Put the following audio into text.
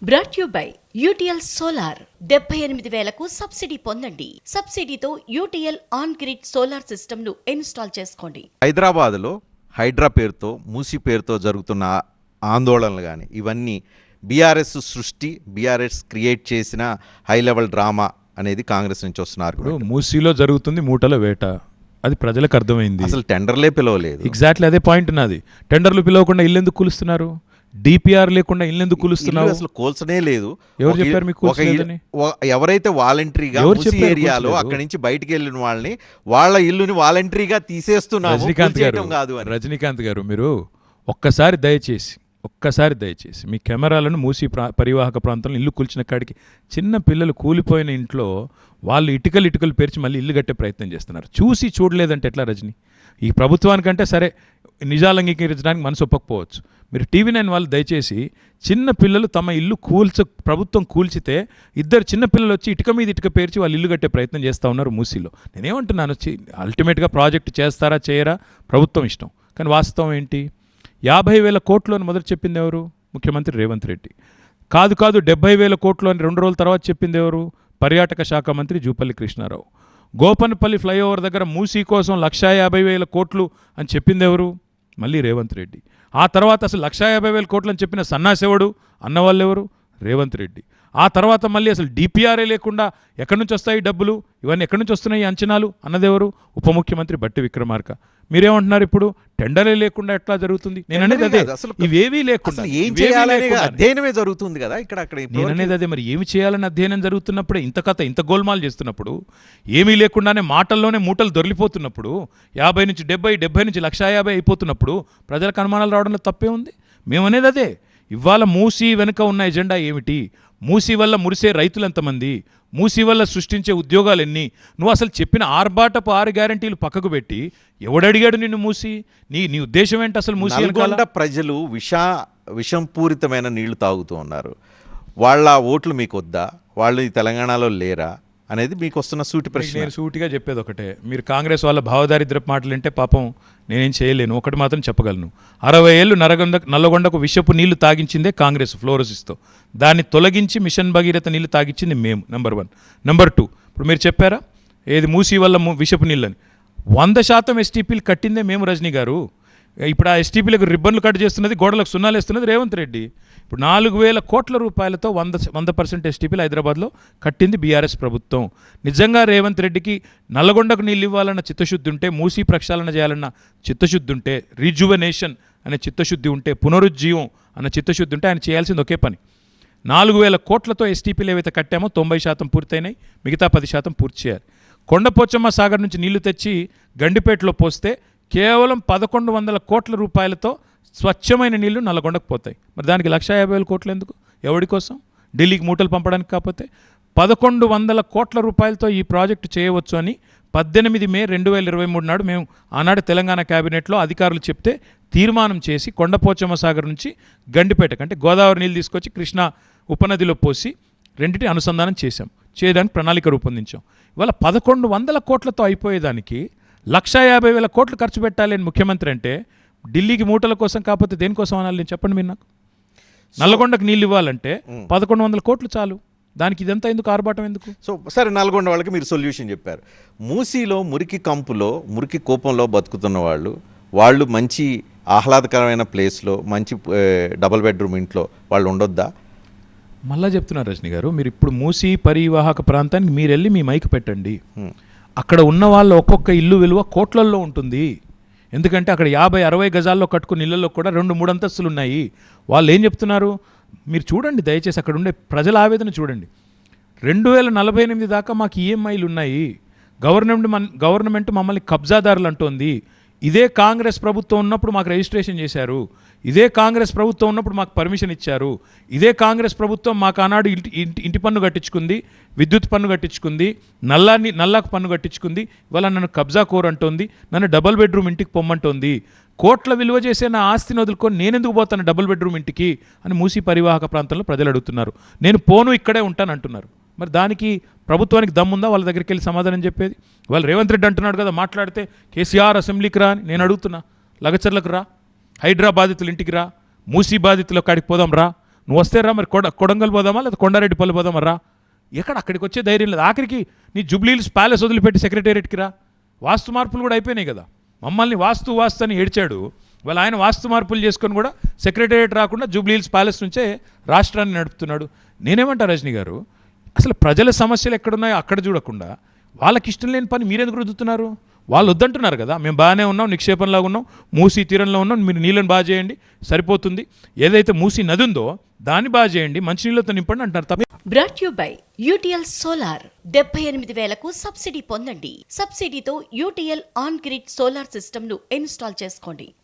Brought you by UTL solar 78,000కు subsidy పొందండి. సబ్సిడీతో UTL on grid solar system ను ఇన్స్టాల్ చేసుకోండి. హైదరాబాద్లో హైడ్రా పేరుతో మూసి పేరుతో జరుగుతున్న ఆందోళనలు కానీ ఇవన్నీ బీఆర్ఎస్ సృష్టి, బీఆర్ఎస్ క్రియేట్ చేసిన హై లెవెల్ డ్రామా అనేది కాంగ్రెస్ నుంచి వస్తున్నారు. మూసీలో జరుగుతుంది మూటల వేట, అది ప్రజలకు అర్థమైంది. అసలు టెండర్లే పిలవలేదు. ఎగ్జాక్ట్లీ అదే పాయింట్ నాది. టెండర్లు పిలవకుండా ఇల్లు ఎందుకు కూలుస్తున్నారు? డిపిఆర్ లేకుండా ఇల్లు ఎందుకు కూలుస్తున్నారు? అసలు కోల్చనే లేదు. ఎవరు చెప్పారు మీకు? ఎవరైతే వాలంటరీగా ఏరియాలో అక్కడి నుంచి బయటికి వెళ్ళిన వాళ్ళని వాళ్ళ ఇల్లుని వాలంటరీగా తీసేస్తున్నారు. రజనీకాంత్ గారు మీరు ఒక్కసారి దయచేసి మీ కెమెరాలను మూసి పరివాహక ప్రాంతంలో ఇల్లు కూల్చిన కాడికి చిన్న పిల్లలు కూలిపోయిన ఇంట్లో వాళ్ళు ఇటుకలు పేర్చి మళ్ళీ ఇల్లు కట్టే ప్రయత్నం చేస్తున్నారు. చూసి చూడలేదంటే ఎట్లా రజనీ? ఈ ప్రభుత్వానికంటే సరే నిజాలు అంగీకరించడానికి మనసు ఒప్పకపోవచ్చు. మీరు టీవీ9 వాళ్ళు దయచేసి చిన్న పిల్లలు తమ ఇల్లు ప్రభుత్వం కూల్చితే ఇద్దరు చిన్న పిల్లలు వచ్చి ఇటుక మీద ఇటుక పేర్చి వాళ్ళు ఇల్లు కట్టే ప్రయత్నం చేస్తూ ఉన్నారు మూసీలో. నేనేమంటున్నాను, అల్టిమేట్గా ప్రాజెక్ట్ చేస్తారా చేయరా ప్రభుత్వం ఇష్టం, కానీ వాస్తవం ఏంటి? 50,000 కోట్లు అని మొదటి చెప్పింది ఎవరు? ముఖ్యమంత్రి రేవంత్ రెడ్డి. కాదు 70,000 కోట్లు అని 2 రోజుల తర్వాత చెప్పింది ఎవరు? పర్యాటక శాఖ మంత్రి జూపల్లి కృష్ణారావు. గోపన్పల్లి ఫ్లైఓవర్ దగ్గర మూసీ కోసం 150,000 కోట్లు అని చెప్పింది ఎవరు? మళ్ళీ రేవంత్ రెడ్డి. ఆ తర్వాత అసలు 150,000 కోట్లు అని చెప్పిన సన్నాసేవుడు అన్నవాళ్ళు ఎవరు? రేవంత్ రెడ్డి. ఆ తర్వాత మళ్ళీ అసలు డిపిఆర్ఏ లేకుండా ఎక్కడి నుంచి వస్తాయి డబ్బులు, ఇవన్నీ ఎక్కడి నుంచి వస్తున్నాయి అంచనాలు అన్నదెవరు? ఉప ముఖ్యమంత్రి బట్టి విక్రమార్క. మీరేమంటున్నారు ఇప్పుడు? టెండరే లేకుండా ఎట్లా జరుగుతుంది? నేను అనేది అదే, ఇవేవీ లేకుండా అధ్యయనమే జరుగుతుంది కదా ఇక్కడ. నేను అనేది అదే, మరి ఏమి చేయాలని అధ్యయనం జరుగుతున్నప్పుడే ఇంత గోల్మాల్ చేస్తున్నప్పుడు, ఏమీ లేకుండానే మాటల్లోనే మూటలు దొరికిపోతున్నప్పుడు, 50 నుంచి 70 నుంచి 150 అయిపోతున్నప్పుడు ప్రజలకు అనుమానాలు రావడంలో తప్పే ఉంది. మేమనేది అదే. ఇవాళ మూసీ వెనుక ఉన్న ఎజెండా ఏమిటి? మూసీ వల్ల మురిసే రైతులు ఎంతమంది? మూసీ వల్ల సృష్టించే ఉద్యోగాలు ఎన్ని? నువ్వు అసలు చెప్పిన 6 గ్యారంటీలు పక్కకు పెట్టి ఎవడడిగాడు నిన్ను మూసి? నీ ఉద్దేశం ఏంటి అసలు? మూసి నల్గొండ ప్రజలు విషంపూరితమైన నీళ్లు తాగుతూ ఉన్నారు. వాళ్ళ ఓట్లు మీకు వద్దా? వాళ్ళు ఈ తెలంగాణలో లేరా అనేది మీకు వస్తున్న సూటి ప్రశ్న. నేను సూటిగా చెప్పేది ఒకటే, మీరు కాంగ్రెస్ వాళ్ళ భావదారిద్రపు మాటలు వింటే పాపం నేనేం చేయలేను. ఒకటి మాత్రం చెప్పగలను, 60 ఏళ్ళు నల్లగొండకు విషపు నీళ్లు తాగించిందే కాంగ్రెస్ ఫ్లోరోసిస్తో. దాన్ని తొలగించి మిషన్ భగీరథ నీళ్లు తాగించింది మేము. నెంబర్ 1. నెంబర్ 2, ఇప్పుడు మీరు చెప్పారా ఏది మూసీ వల్ల విషపు నీళ్ళని? 100% ఎస్టీపీలు కట్టిందే మేము రజనీ గారు. ఇప్పుడు ఆ ఎస్టీపీలకు రిబ్బన్లు కట్ చేస్తున్నది, గోడలకు సున్నాలు వేస్తున్నది రేవంత్ రెడ్డి. ఇప్పుడు 4,000 కోట్ల రూపాయలతో 100% ఎస్టీపీలు హైదరాబాద్లో కట్టింది బీఆర్ఎస్ ప్రభుత్వం. నిజంగా రేవంత్ రెడ్డికి నల్లగొండకు నీళ్ళు ఇవ్వాలన్న చిత్తశుద్ధి ఉంటే, మూసీ ప్రక్షాళన చేయాలన్న చిత్తశుద్ధి ఉంటే, రిజువనేషన్ అనే చిత్తశుద్ధి ఉంటే, పునరుజ్జీవం అన్న చిత్తశుద్ధి ఉంటే ఆయన చేయాల్సింది ఒకే పని. 4,000 కోట్లతో ఎస్టీపీలు ఏవైతే కట్టామో 90% పూర్తయినాయి, మిగతా 10% పూర్తి చేయాలి. కొండపోచమ్మ సాగర్ నుంచి నీళ్లు తెచ్చి గండిపేటలో పోస్తే కేవలం 1,100 కోట్ల రూపాయలతో స్వచ్ఛమైన నీళ్లు నల్లగొండకు పోతాయి. మరి దానికి 150,000 కోట్లు ఎందుకు? ఎవరి కోసం? ఢిల్లీకి మూటలు పంపడానికి కాకపోతే? 1,100 కోట్ల రూపాయలతో ఈ ప్రాజెక్టు చేయవచ్చు అని 18 మే 2023 నాడు మేము ఆనాడు తెలంగాణ క్యాబినెట్లో అధికారులు చెప్తే తీర్మానం చేసి కొండపోచమ్మ సాగర్ నుంచి గండిపేటకు, అంటే గోదావరి నీళ్ళు తీసుకొచ్చి కృష్ణా ఉపనదిలో పోసి రెండింటి అనుసంధానం చేయడానికి ప్రణాళిక రూపొందించాం. ఇవాళ 1,100 కోట్లతో అయిపోయేదానికి 150,000 కోట్లు ఖర్చు పెట్టాలి అని ముఖ్యమంత్రి అంటే, ఢిల్లీకి మూటల కోసం కాకపోతే దేనికోసం అనాలి? నేను చెప్పండి మీరు నాకు. నల్లగొండకు నీళ్ళు ఇవ్వాలంటే 1,100 కోట్లు చాలు. దానికి ఇదంతా ఎందుకు, ఆర్భాటం ఎందుకు? సో సరే, నల్గొండ వాళ్ళకి మీరు సొల్యూషన్ చెప్పారు. మూసీలో మురికి కంపులో మురికి కూపంలో బతుకుతున్న వాళ్ళు మంచి ఆహ్లాదకరమైన ప్లేస్లో మంచి డబుల్ బెడ్రూమ్ ఇంట్లో వాళ్ళు ఉండొద్దా? మళ్ళా చెప్తున్నారు రజనీ గారు, మీరు ఇప్పుడు మూసీ పరివాహక ప్రాంతానికి మీరు వెళ్ళి మీ మైక్ పెట్టండి. అక్కడ ఉన్న వాళ్ళ ఒక్కొక్క ఇల్లు విలువ కోట్లల్లో ఉంటుంది. ఎందుకంటే అక్కడ 50-60 గజాల్లో కట్టుకున్న ఇళ్లలో కూడా 2-3 అంతస్తులు ఉన్నాయి. వాళ్ళు ఏం చెప్తున్నారు మీరు చూడండి దయచేసి, అక్కడ ఉండే ప్రజల ఆవేదన చూడండి. 2048 దాకా మాకు ఈఎంఐలు ఉన్నాయి, గవర్నమెంట్ మమ్మల్ని కబ్జాదారులు అంటోంది. ఇదే కాంగ్రెస్ ప్రభుత్వం ఉన్నప్పుడు మాకు రిజిస్ట్రేషన్ చేశారు, ఇదే కాంగ్రెస్ ప్రభుత్వం ఉన్నప్పుడు మాకు పర్మిషన్ ఇచ్చారు, ఇదే కాంగ్రెస్ ప్రభుత్వం మాకు ఆనాడు ఇంటి పన్ను కట్టించుకుంది, విద్యుత్ పన్ను కట్టించుకుంది, నల్లాకు పన్ను కట్టించుకుంది. ఇవాళ నన్ను కబ్జా కోర్ అంటోంది, నన్ను డబుల్ బెడ్రూమ్ ఇంటికి పొమ్మంటోంది. కోట్ల విలువ చేసే నా ఆస్తిని వదులుకొని నేనెందుకు పోతాను డబుల్ బెడ్రూమ్ ఇంటికి అని మూసీ పరివాహక ప్రాంతంలో ప్రజలు అడుగుతున్నారు. నేను పోను, ఇక్కడే ఉంటాను అంటున్నారు. మరి దానికి ప్రభుత్వానికి దమ్ముందా వాళ్ళ దగ్గరికి వెళ్ళి సమాధానం చెప్పేది? వాళ్ళు రేవంత్ రెడ్డి అంటున్నాడు కదా, మాట్లాడితే కేసీఆర్ అసెంబ్లీకి రా అని. నేను అడుగుతున్నా, లగచర్లకు రా, హైడ్రా బాధితులు ఇంటికి రా, మూసీ బాధితుల కాడికి పోదాం రా. నువ్వు వస్తే రా, మరి కొడంగల్ పోదామా లేదా కొండారెడ్డిపల్లి పోదామా రా. అక్కడికి వచ్చే ధైర్యం లేదు. ఆఖరికి నీ జూబ్లీహిల్స్ ప్యాలెస్ వదిలిపెట్టి సెక్రటేరియట్కి రా. వాస్తు మార్పులు కూడా అయిపోయినాయి కదా. మమ్మల్ని వాస్తు అని ఏడ్చాడు. వాళ్ళ ఆయన వాస్తు మార్పులు చేసుకొని కూడా సెక్రటేరియట్ రాకుండా జూబ్లీహిల్స్ ప్యాలెస్ నుంచే రాష్ట్రాన్ని నడుపుతున్నాడు. నేనేమంటా రజనీ గారు, అసలు ప్రజల సమస్యలు ఎక్కడున్నాయో అక్కడ చూడకుండా వాళ్ళకి ఇష్టం లేని పని మీరెందుకు రుద్దుతున్నారు? వాళ్ళు వద్దంటున్నారు కదా, మేము బాగానే ఉన్నాం, నిక్షేపంలాగా ఉన్నాం, మూసీ తీరంలో ఉన్నాం, మీరు నీళ్ళని బాగా చేయండి సరిపోతుంది. ఏదైతే మూసీ నది ఉందో దాన్ని బాగా చేయండి, మంచినీళ్ళతో నింపండి అంటున్నారు తప్ప. Brought you by UTL solar. 78,000కు సబ్సిడీ పొందండి. సబ్సిడీతో UTL on grid solar system ను ఇన్స్టాల్ చేసుకోండి.